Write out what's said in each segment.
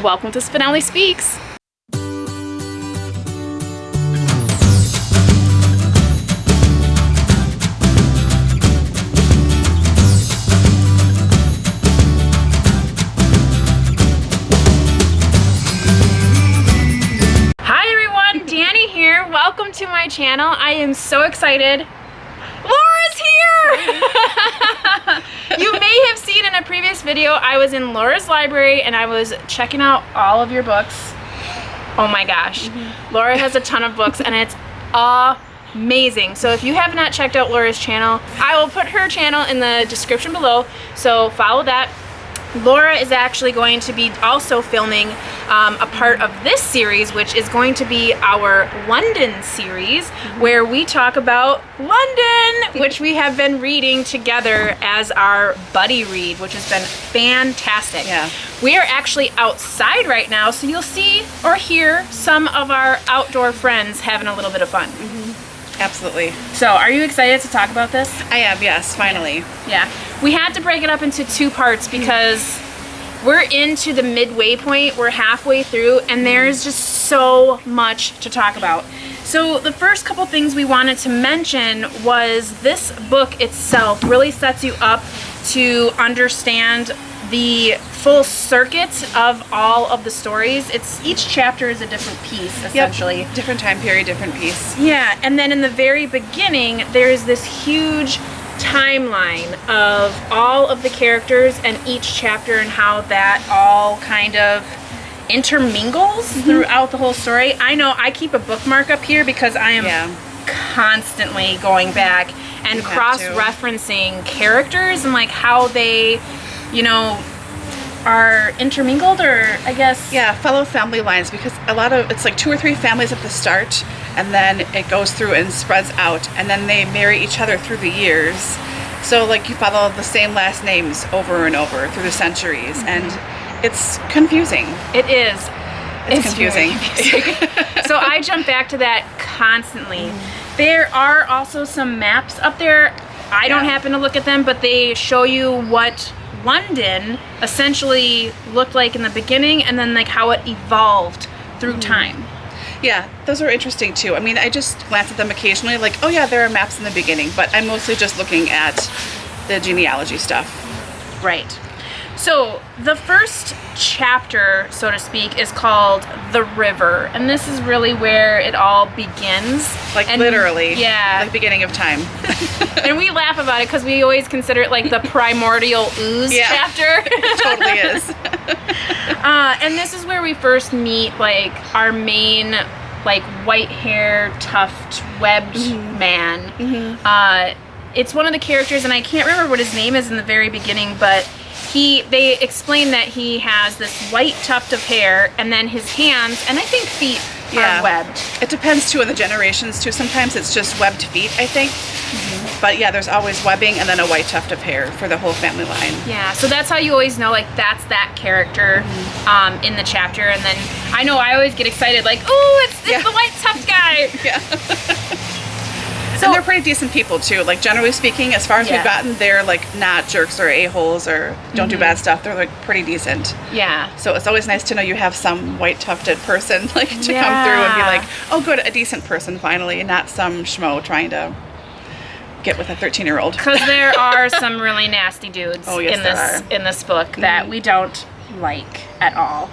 Welcome to Spenelli Speaks. Hi everyone, Danny here. Welcome to my channel. I am so excited. Laura's here! You may have seen in a previous video, I was in Laura's library and I was checking out all of your books. Oh my gosh. Laura has a ton of books and it's amazing. So if you have not checked out Laura's channel, I will put her channel in the description below. So follow that. Laura is actually going to be also filming a part of this series, which is going to be our London series, where we talk about London, which we have been reading together as our buddy read, which has been fantastic. Yeah. We are actually outside right now, so you'll see or hear some of our outdoor friends having a little bit of fun. Absolutely. So, are you excited to talk about this? I am, yes, finally. Yeah. We had to break it up into two parts because we're into the midway point. We're halfway through and there's just so much to talk about. So the first couple things we wanted to mention was this book itself really sets you up to understand the full circuit of all of the stories. Each chapter is a different piece, essentially. Yep. Different time period, different piece. Yeah, and then in the very beginning, there's this huge timeline of all of the characters and each chapter and how that all kind of intermingles throughout the whole story. I know I keep a bookmark up here because I am constantly going back and cross-referencing characters and like how they, you know, are intermingled, or I guess follow family lines, because it's like 2 or 3 families at the start and then it goes through and spreads out and then they marry each other through the years, so like you follow the same last names over and over through the centuries and it's confusing. It is. It's confusing. So I jump back to that constantly. There are also some maps up there. I don't happen to look at them, but they show you what London essentially looked like in the beginning and then like how it evolved through time. Yeah, those are interesting too. I mean, I just glance at them occasionally like, oh yeah, there are maps in the beginning, but I'm mostly just looking at the genealogy stuff. Right. So the first chapter, so to speak, is called The River, and this is really where it all begins. Like and literally, like beginning of time. And we laugh about it because we always consider it like the primordial ooze chapter. It totally is. And this is where we first meet like our main like white hair, tuft, webbed man. It's one of the characters, and I can't remember what his name is in the very beginning, but they explain that he has this white tuft of hair and then his hands and I think feet are webbed. It depends too on the generations too. Sometimes it's just webbed feet, I think. But yeah, there's always webbing and then a white tuft of hair for the whole family line. Yeah, so that's how you always know like that's that character in the chapter, and then I know I always get excited like, oh, it's the white tuft guy. So, and they're pretty decent people too. Like generally speaking, as far as we've gotten, they're like not jerks or a-holes or don't do bad stuff. They're like pretty decent. Yeah. So it's always nice to know you have some white tufted person like to come through and be like, oh good, a decent person finally, and not some schmo trying to get with a 13-year-old. Because there are some really nasty dudes in this book that we don't like at all.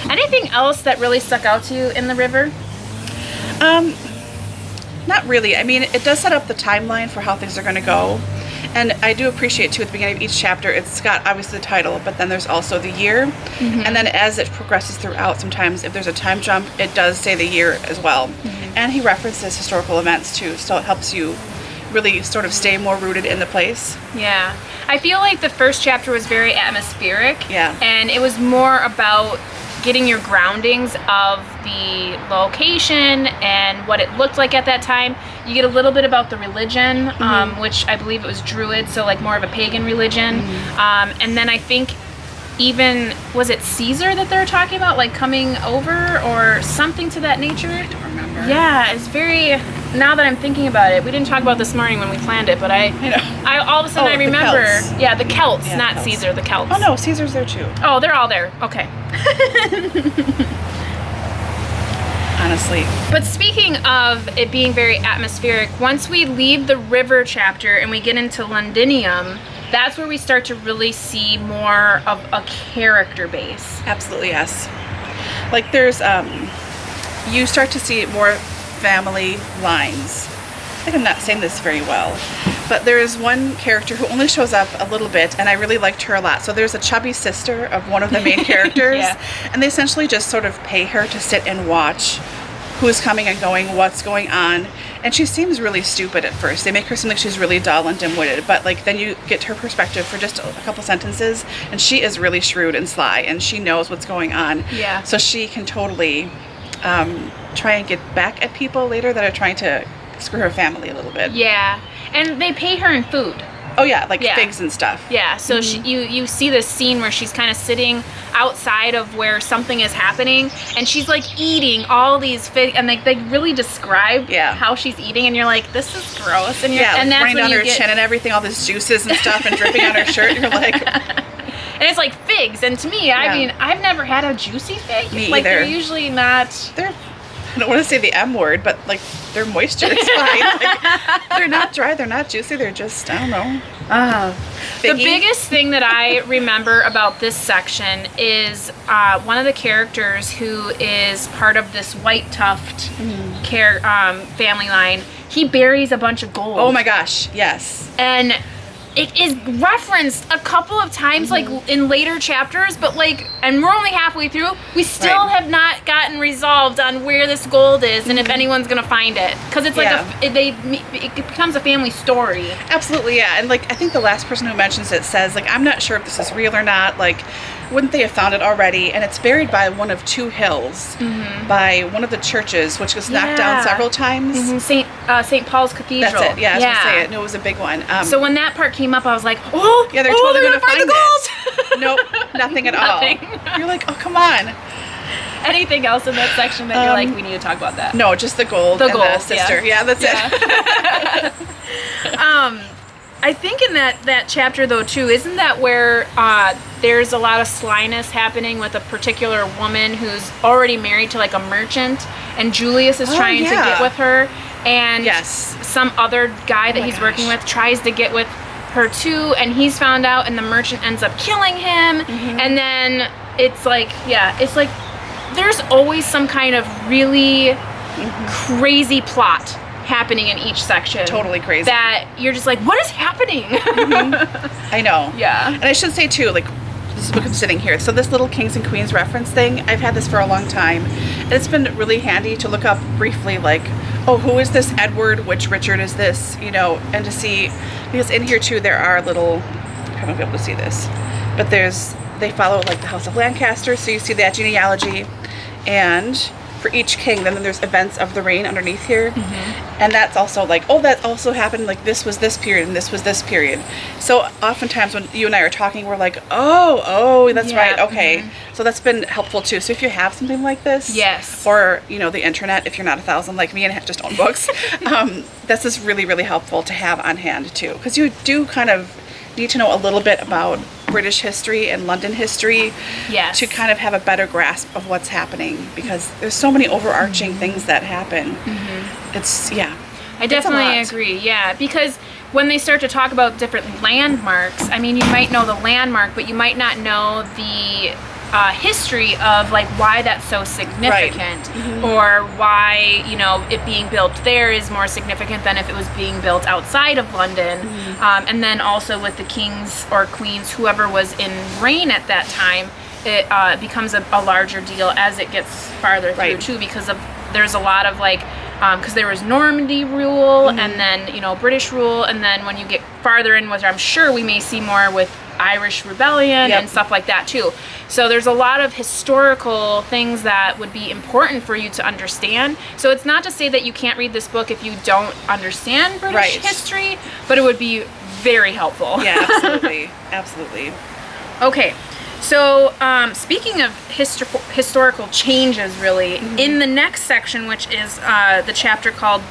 Anything else that really stuck out to you in The River? Not really. I mean, it does set up the timeline for how things are going to go. And I do appreciate too at the beginning of each chapter, it's got obviously the title, but then there's also the year. And then as it progresses throughout, sometimes if there's a time jump, it does say the year as well. And he references historical events too, so it helps you really sort of stay more rooted in the place. Yeah. I feel like the first chapter was very atmospheric. Yeah. And it was more about getting your groundings of the location and what it looked like at that time. You get a little bit about the religion, which I believe it was Druid, so like more of a pagan religion. And then I think even, was it Caesar that they're talking about, like coming over or something to that nature? I don't remember. Yeah, it's very, now that I'm thinking about it, we didn't talk about this morning when we planned it, but I all of a sudden I the remember. Celts. Yeah, the Celts, Yeah, not Celts. Caesar, the Celts. Oh no, Caesar's there too. Oh, they're all there. Okay. Honestly. But speaking of it being very atmospheric, once we leave the river chapter and we get into Londinium, that's where we start to really see more of a character base. Absolutely, yes. Like there's, you start to see more family lines. I think I'm not saying this very well, but there is one character who only shows up a little bit, and I really liked her a lot. So there's a chubby sister of one of the main characters, Yeah. and they essentially just sort of pay her to sit and watch who's coming and going, what's going on. And she seems really stupid at first. They make her seem like she's really dull and dim-witted, but like then you get her perspective for just a couple sentences, and she is really shrewd and sly, and she knows what's going on. Yeah. So she can totally try and get back at people later that are trying to screw her family a little bit. Yeah, and they pay her in food. Oh yeah, like Yeah. figs and stuff. Yeah, so you see this scene where she's kind of sitting outside of where something is happening, and she's like eating all these figs, and they really describe how she's eating, and you're like, this is gross, and you're Yeah, and like that's running when down you her get, chin and everything, all this juices and stuff, and dripping on her shirt. You're like, and it's like figs, and to me, I Yeah. mean, I've never had a juicy fig. Me like either. they're usually not. they're. I don't want to say the M word, but like their moisture is fine. Like, they're not dry, they're not juicy, they're just, I don't know. The Figgy. biggest thing that I remember about this section is one of the characters who is part of this white tuft family line. He buries a bunch of gold. Oh my gosh, yes. And it is referenced a couple of times, like in later chapters, but like, and we're only halfway through. We still Right. have not gotten resolved on where this gold is and if anyone's gonna find it, because it's like it becomes a family story. Absolutely, yeah. And like I think the last person who mentions it says, like, I'm not sure if this is real or not. Like, wouldn't they have found it already? And it's buried by one of two hills, by one of the churches, which was knocked down Yeah. several times. St. Paul's Cathedral. That's it. Yeah, I was gonna say it. No, it was a big one. So when that part came up, I was like, oh, yeah, they're totally gonna gonna find the it. gold. Nope, nothing at Nothing. all. You're like, oh, come on. Anything else in that section that you're like, we need to talk about that? No, just the gold. The and gold, the sister. Yeah, that's it. I think in that chapter though too, isn't that where there's a lot of slyness happening with a particular woman who's already married to like a merchant, and Julius is trying to get with her, and Yes. some other guy that my he's working gosh. with tries to get with her too, and he's found out, and the merchant ends up killing him, and then it's like, it's like there's always some kind of really crazy plot happening in each section. Totally crazy. That you're just like, what is happening? I know. Yeah. And I should say too, like, this is book I'm sitting here. So this little kings and queens reference thing, I've had this for a long time. And it's been really handy to look up briefly, like, oh, who is this Edward? Which Richard is this? You know, and to see, because in here too, there are little, I won't be able to see this, but they follow like the House of Lancaster. So you see that genealogy, and for each king, then there's events of the reign underneath here. And that's also like, oh, that also happened, like this was this period and this was this period. So oftentimes when you and I are talking, we're like, oh, that's right, okay. So that's been helpful too. So if you have something like this, Yes. or you know, the internet, if you're not 1,000 like me and just own books, this is really, really helpful to have on hand too, because you do kind of need to know a little bit about British history and London history to kind of have a better grasp of what's happening, because there's so many overarching things that happen. It's, I definitely lot. agree, because when they start to talk about different landmarks, I mean, you might know the landmark, but you might not know the history of like why that's so significant, or why, you know, it being built there is more significant than if it was being built outside of London. And then also with the kings or queens, whoever was in reign at that time, it becomes a larger deal as it gets farther through too, because of there's a lot of like, because there was Normandy rule, and then, you know, British rule, and then when you get farther in, which I'm sure we may see more with Irish rebellion and stuff like that too. So there's a lot of historical things that would be important for you to understand. So it's not to say that you can't read this book if you don't understand British history, but it would be very helpful. Yeah, absolutely. Absolutely. Okay, So, speaking of historical changes, really, in the next section, which is the chapter called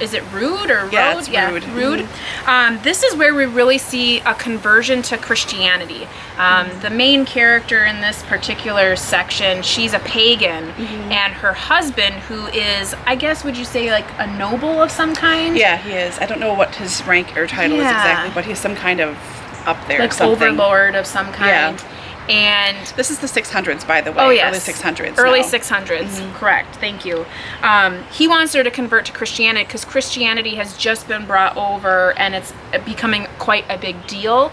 is it Rood or Road? Yeah, it's Rood. Rood. This is where we really see a conversion to Christianity. The main character in this particular section, she's a pagan, and her husband, who is, I guess, would you say, like a noble of some kind? Yeah, he is. I don't know what his rank or title is exactly, but he's some kind of up there. Like overlord of some kind. Yeah. And this is the 600s, by the way. Oh, yes. Early 600s. Early now. 600s, correct. Thank you. He wants her to convert to Christianity because Christianity has just been brought over and it's becoming quite a big deal,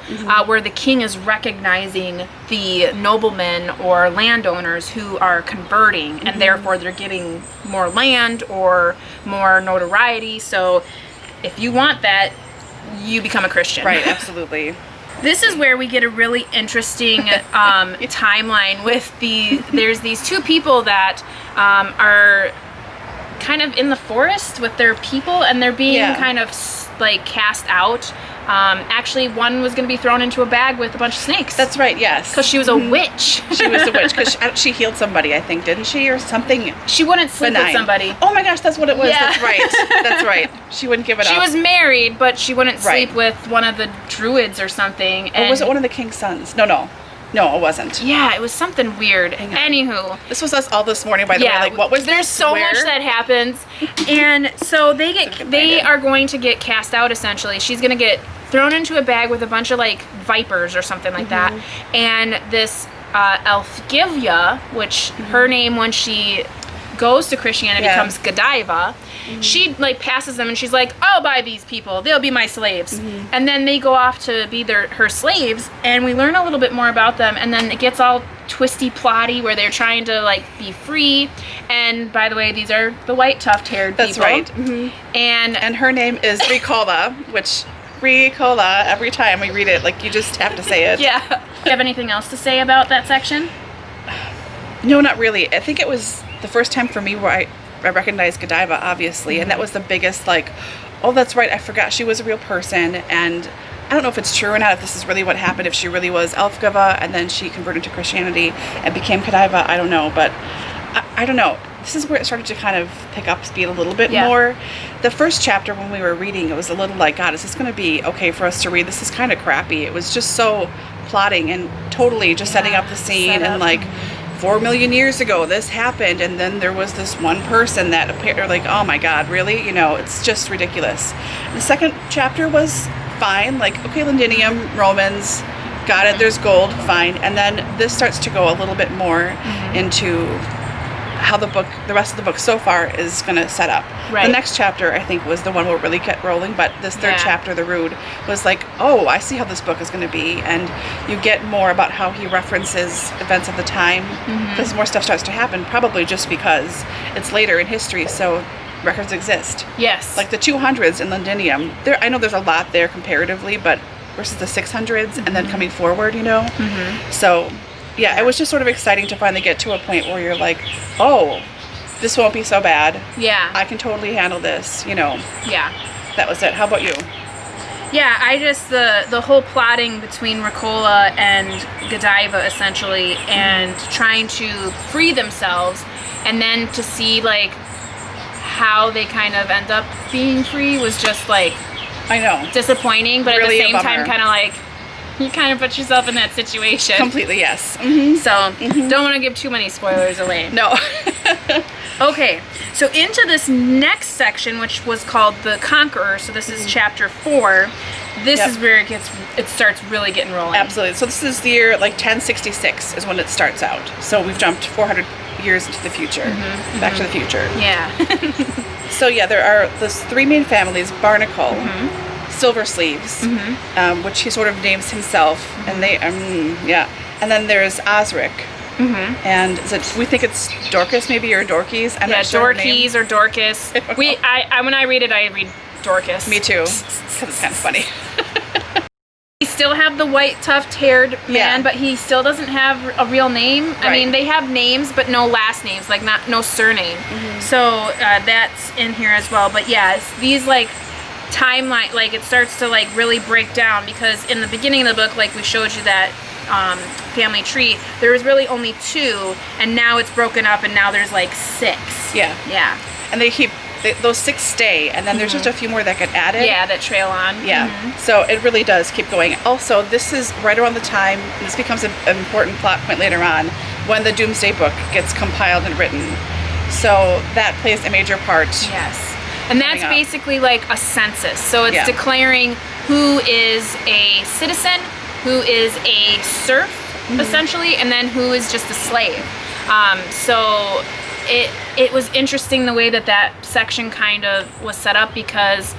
where the king is recognizing the noblemen or landowners who are converting, and therefore they're getting more land or more notoriety. So if you want that, you become a Christian. Right, absolutely. This is where we get a really interesting timeline with there's these two people that are kind of in the forest with their people, and they're being kind of like cast out. Actually, one was going to be thrown into a bag with a bunch of snakes. That's right, yes. Because she was a witch. She was a witch, because she healed somebody, I think, didn't she? Or something. She wouldn't sleep with somebody. Oh my gosh, that's what it was. Yeah. That's right. That's right. She wouldn't give it up. She was married, but she wouldn't sleep with one of the druids or something. Or was it one of the king's sons? No, it wasn't. Yeah, it was something weird. Anywho. This was us all this morning, by the way. Like, what was There's so much that happens. And so they are going to get cast out, essentially. She's going to get thrown into a bag with a bunch of, like, vipers or something like that. And this Elfgivia, which her name when she goes to Christianity becomes Godiva. She like passes them and she's like, I'll buy these people, they'll be my slaves. And then they go off to be her slaves, and we learn a little bit more about them, and then it gets all twisty plotty where they're trying to like be free. And by the way, these are the white tuft-haired people. That's right. And her name is Ricola, which Ricola, every time we read it, like, you just have to say it. Yeah. Do you have anything else to say about that section? No, not really. I think it was the first time for me where I recognized Godiva, obviously, and that was the biggest, like, oh, that's right, I forgot she was a real person. And I don't know if it's true or not, if this is really what happened, if she really was Elfgiva and then she converted to Christianity and became Godiva. I don't know, but I don't know. This is where it started to kind of pick up speed a little bit more. The first chapter when we were reading, it was a little like, God, is this going to be okay for us to read? This is kind of crappy. It was just so plotting and totally just setting up the scene and like, 4 million years ago this happened, and then there was this one person that appeared, like, oh my God, really? You know, it's just ridiculous. The second chapter was fine, like, okay, Londinium, Romans, got it, there's gold, fine. And then this starts to go a little bit more into how the rest of the book so far is going to set up. The next chapter, I think, was the one where it really kept rolling, but this third chapter, the Rood, was like, oh, I see how this book is going to be. And you get more about how he references events of the time, because more stuff starts to happen, probably just because it's later in history, so records exist. Yes. Like the 200s in Londinium, I know there's a lot there comparatively, but versus the 600s and then coming forward, you know? So yeah, it was just sort of exciting to finally get to a point where you're like, oh, this won't be so bad. Yeah. I can totally handle this, you know. Yeah. That was it. How about you? Yeah, I just, the whole plotting between Ricola and Godiva, essentially, and trying to free themselves, and then to see, like, how they kind of end up being free was just, like, I know. disappointing, but Really at the same time, kind of like, you kind of put yourself in that situation. Completely, yes. So, don't want to give too many spoilers away. No. Okay, so into this next section, which was called the Conqueror, so this is chapter 4, this is where it starts really getting rolling. Absolutely. So this is the year, like, 1066 is when it starts out. So we've jumped 400 years into the future. Back to the future. Yeah. So yeah, there are those three main families, Barnacle, Silversleeves, which he sort of names himself, and they, and then there's Osric, and we think it's Dorcas maybe, or Dorkies. I'm not sure. Dorkies or Dorcas. When I read it, I read Dorcas. Me too, because it's kind of funny. He still have the white tuft-haired man, but he still doesn't have a real name. I mean, they have names, but no last names, like no surname. So that's in here as well. But yeah, it's these like timeline, like it starts to like really break down, because in the beginning of the book, like we showed you that family tree, there was really only 2, and now it's broken up, and now there's like 6. Yeah. Yeah. And those 6 stay, and then there's just a few more that get added. Yeah, that trail on. Yeah. So it really does keep going. Also, this is right around the time, this becomes an important plot point later on, when the Doomsday Book gets compiled and written. So that plays a major part. Yes. And that's up. basically like a census. So it's Yeah. declaring who is a citizen, who is a serf, essentially, and then who is just a slave. So it was interesting the way that section kind of was set up, because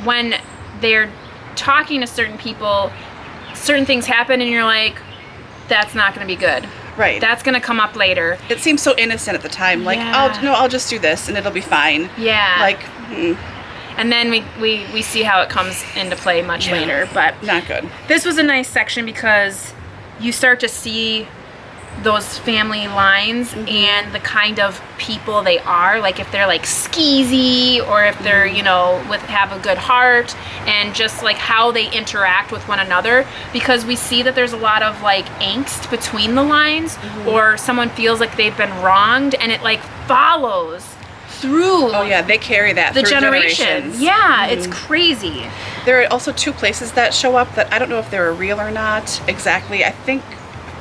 when they're talking to certain people, certain things happen and you're like, that's not going to be good. Right. That's going to come up later. It seems so innocent at the time. Like, Yeah. I'll just do this and it'll be fine. Yeah. Like, And then we see how it comes into play much later. But not good. this was a nice section because you start to see those family lines and the kind of people they are, like if they're like skeezy or if they're have a good heart, and just like how they interact with one another, because we see that there's a lot of like angst between the lines, or someone feels like they've been wronged, and it like follows through Oh yeah, they carry that the through generations. Yeah, it's crazy. There are also 2 places that show up that I don't know if they were real or not exactly. I think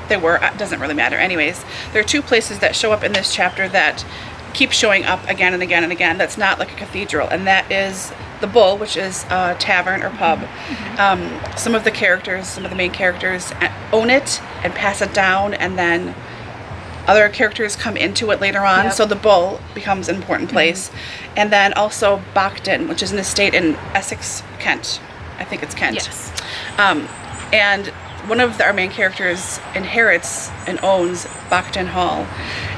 they were. It doesn't really matter. Anyways, there are 2 places that show up in this chapter that keep showing up again and again and again. That's not like a cathedral, and that is the Bull, which is a tavern or pub. Some of the main characters own it and pass it down, and then other characters come into it later on. Yep. So the Bull becomes an important place. And then also Bocton, which is an estate in Essex, Kent. I think it's Kent. Yes. And one of our main characters inherits and owns Bocton Hall,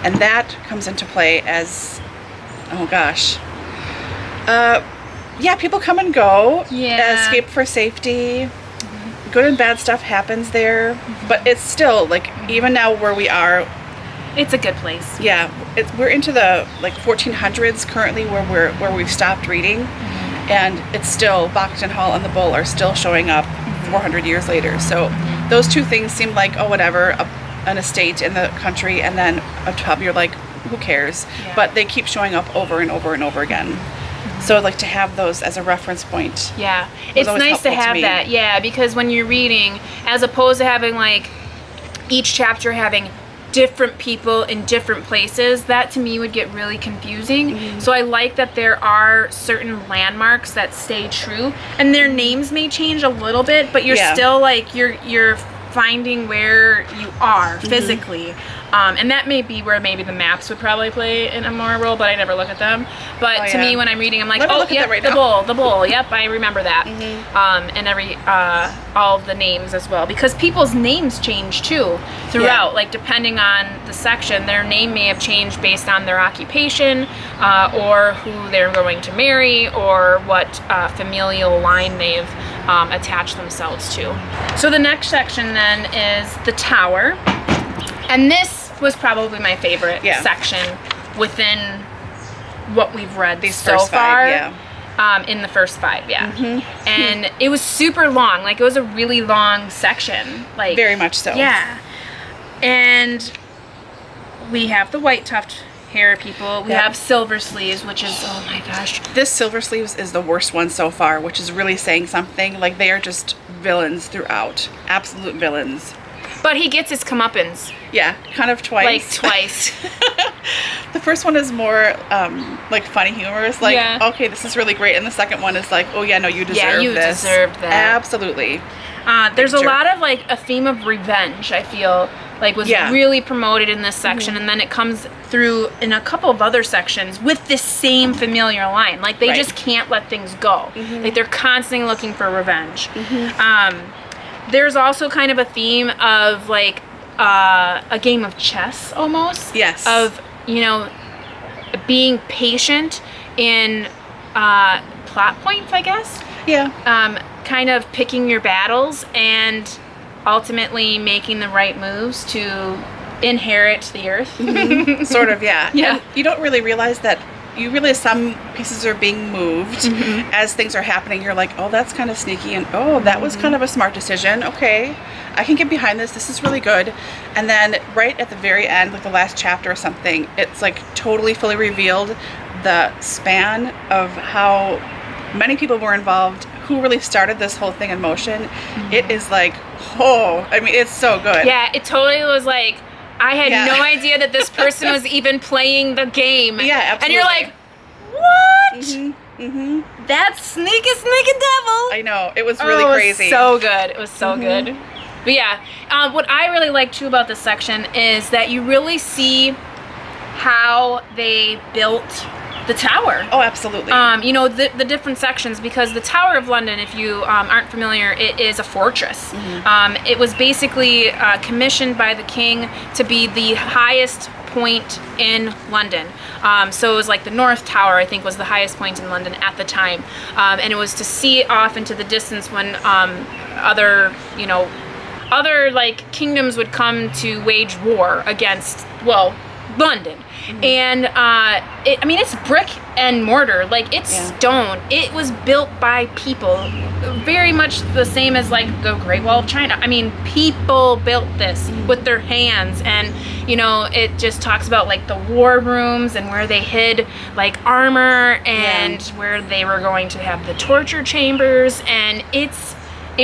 and that comes into play as, oh gosh, people come and go, escape for safety, good and bad stuff happens there, but it's still like, even now where we are, It's a good place. yeah, we're into the like 1400s currently, where we've stopped reading, and it's still Bocton Hall and the Bull are still showing up 400 years later. So those 2 things seem like, oh, whatever, an estate in the country and then a pub, you're like, who cares? Yeah. But they keep showing up over and over and over again. So I'd like to have those as a reference point. Yeah, Was it's always nice to helpful to have me. that. Yeah, because when you're reading, as opposed to having like each chapter having different people in different places, that to me would get really confusing. So I like that there are certain landmarks that stay true, and their names may change a little bit, but you're still like you're finding where you are physically. And that may be where maybe the maps would probably play in a more role, but I never look at them. But to me, when I'm reading, I'm like, Let me oh, look at yep, that right the now. bull, yep, I remember that. And all of the names as well, because people's names change too throughout. Like depending on the section, their name may have changed based on their occupation, or who they're going to marry, or what familial line they've attached themselves to. So the next section then is the Tower. And this was probably my favorite section within what we've read so first far. 5, in the first 5, and it was super long. Like, it was a really long section. Like, Very much so. Yeah. And we have the white tuft hair people. We have silver sleeves, which is, oh my gosh. This Silver Sleeves is the worst one so far, which is really saying something. Like, they are just villains throughout. Absolute villains. But he gets his comeuppance. Yeah, kind of twice. Like, twice. The first one is more like funny humorous, like, Yeah. okay, this is really great. And the second one is like, oh yeah, no, you deserve you this. deserved that. Absolutely. There's a Jerk. lot of like a theme of revenge, I feel like was really promoted in this section, and then it comes through in a couple of other sections with this same familiar line. Like, they just can't let things go. Like, they're constantly looking for revenge. There's also kind of a theme of like a game of chess almost. Yes. Of, being patient in plot points, I guess. Yeah. Kind of picking your battles and ultimately making the right moves to inherit the earth. Sort of, yeah. Yeah. And you don't really realize that, you realize some pieces are being moved as things are happening. You're like, oh, that's kind of sneaky, and oh, that was kind of a smart decision. Okay, I can get behind this. This is really good. And then right at the very end, like the last chapter or something, it's like totally fully revealed the span of how many people were involved, who really started this whole thing in motion. It is like, oh, I mean, it's so good. Yeah, it totally was like, I had no idea that this person was even playing the game. Yeah, absolutely. And you're like, what? That's sneaky devil. I know, it was really crazy. It was so good. It was so good. But yeah, what I really like too about this section is that you really see how they built the tower. Oh, absolutely. You know, the different sections, because the Tower of London, if you aren't familiar, it is a fortress. It was basically commissioned by the king to be the highest point in London. So it was like the North Tower, I think, was the highest point in London at the time. And it was to see off into the distance when other like kingdoms would come to wage war against, well, London. And I mean, it's brick and mortar, like it's stone. It was built by people, very much the same as like the Great Wall of China. I mean, people built this with their hands. And you know, it just talks about like the war rooms and where they hid like armor, and where they were going to have the torture chambers. And it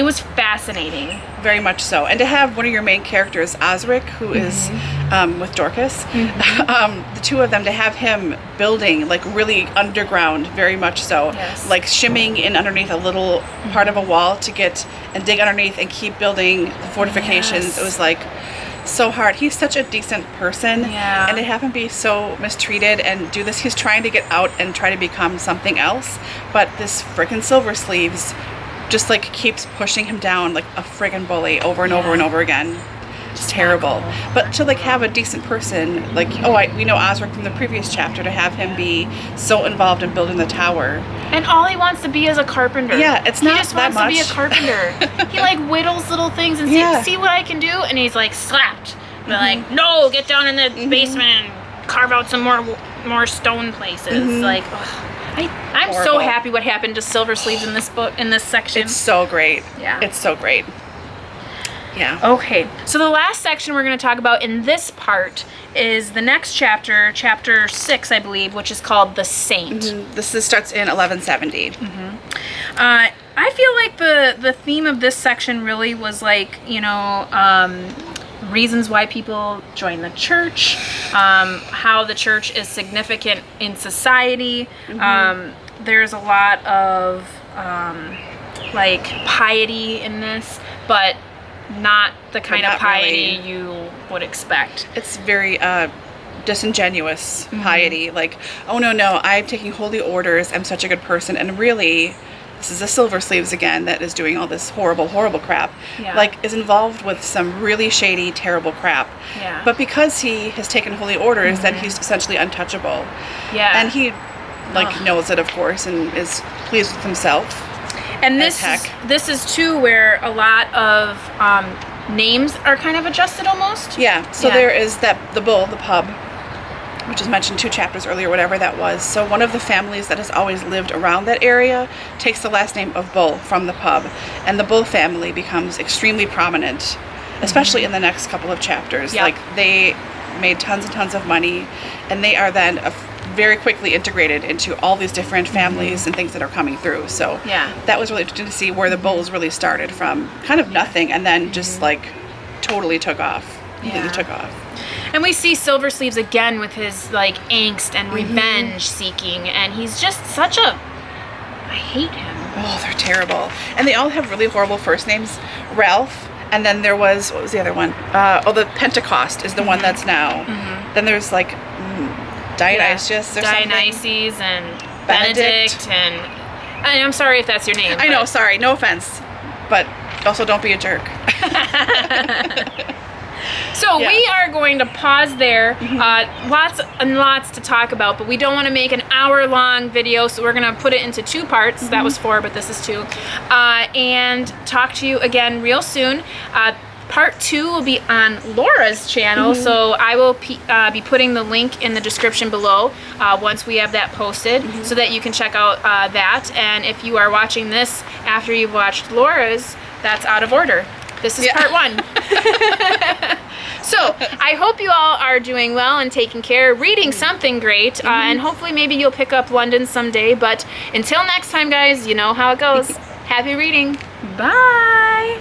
was fascinating. Very much so. And to have one of your main characters, Osric, who is with Dorcas, the two of them, to have him building like really underground, very much so, like shimming in underneath a little part of a wall to get and dig underneath and keep building the fortifications. It was like so hard. He's such a decent person, and to have him be so mistreated and do this, he's trying to get out and try to become something else, but this frickin' Silver Sleeves just like keeps pushing him down like a friggin' bully over and over and over again. It's terrible. But to like have a decent person, like, we know Osric from the previous chapter, to have him be so involved in building the tower. And all he wants to be is a carpenter. Yeah, it's not He just that wants much. to be a carpenter. He like whittles little things and see what I can do, and he's like slapped. They're like, no, get down in the basement and carve out some more stone places. Like, I'm so happy what happened to Silver Sleeves in this book, in this section. It's so great. Yeah. It's so great. Yeah. Okay, so the last section we're going to talk about in this part is the next chapter, chapter 6, I believe, which is called The Saint. This starts in 1170. I feel like the theme of this section really was like, you know, reasons why people join the church, how the church is significant in society. There's a lot of like piety in this, but not the kind of piety you would expect. It's very disingenuous piety, like, oh no, I'm taking holy orders, I'm such a good person, and really this is the Silver Sleeves again that is doing all this horrible crap, like is involved with some really shady, terrible crap. But because he has taken holy orders, then he's essentially untouchable. And he like knows it, of course, and is pleased with himself. And this is too where a lot of names are kind of adjusted almost. So there is the Bull, the pub, which is mentioned 2 chapters earlier, whatever that was. So one of the families that has always lived around that area takes the last name of Bull from the pub, and the Bull family becomes extremely prominent, especially in the next couple of chapters. Like, they made tons and tons of money, and they are then very quickly integrated into all these different families and things that are coming through. So that was really interesting to see where the Bulls really started from kind of nothing, and then just like totally took off. Completely took off. And we see Silver Sleeves again with his like angst and revenge seeking, and he's just such a, I hate him. Oh, they're terrible. And they all have really horrible first names. Ralph, and then there was, what was the other one? The Pentecost is the one that's now. Then there's like Dionysius or Dionysius something. and Benedict and I'm sorry if that's your name. I know, sorry, no offense. But also don't be a jerk. So we are going to pause there. Lots and lots to talk about, but we don't want to make an hour-long video, so we're going to put it into 2 parts. That was 4, but this is 2. And talk to you again real soon. Part 2 will be on Laura's channel, so I will be putting the link in the description below once we have that posted, so that you can check out that. And if you are watching this after you've watched Laura's, that's out of order. This is part 1. So I hope you all are doing well and taking care, reading something great, and hopefully maybe you'll pick up London someday. But until next time, guys, you know how it goes. Happy reading. Bye.